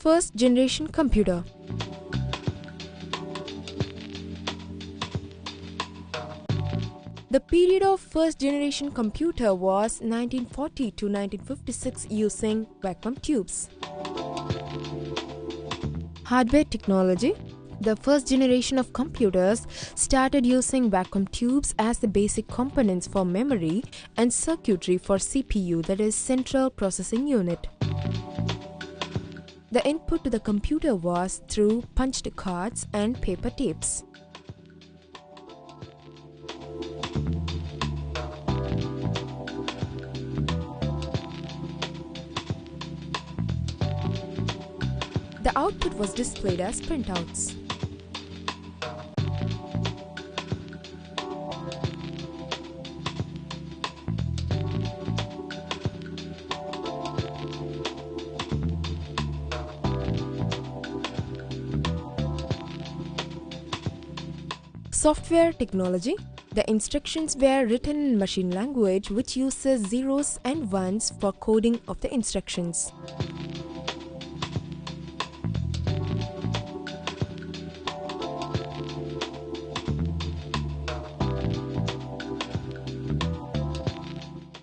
first generation computer. The period of first generation computer was 1940 to 1956 using vacuum tubes. Hardware technology. The first generation of computers started using vacuum tubes as the basic components for memory and circuitry for CPU, that is Central Processing Unit. The input to the computer was through punched cards and paper tapes. The output was displayed as printouts. Software technology. The instructions were written in machine language, which uses zeros and ones for coding of the instructions.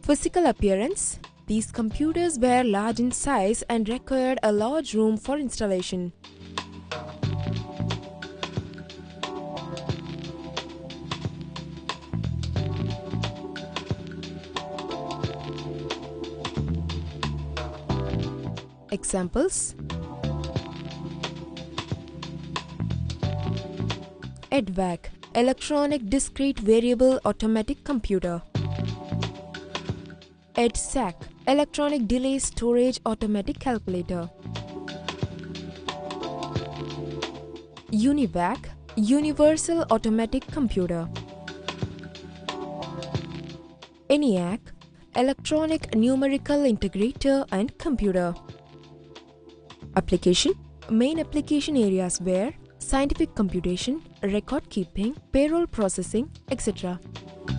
Physical appearance. These computers were large in size and required a large room for installation. Examples: EDVAC, Electronic Discrete Variable Automatic Computer. EDSAC, Electronic Delay Storage Automatic Calculator. UNIVAC, Universal Automatic Computer. ENIAC, Electronic Numerical Integrator and Computer. Application. Main application areas were scientific computation, record keeping, payroll processing, etc.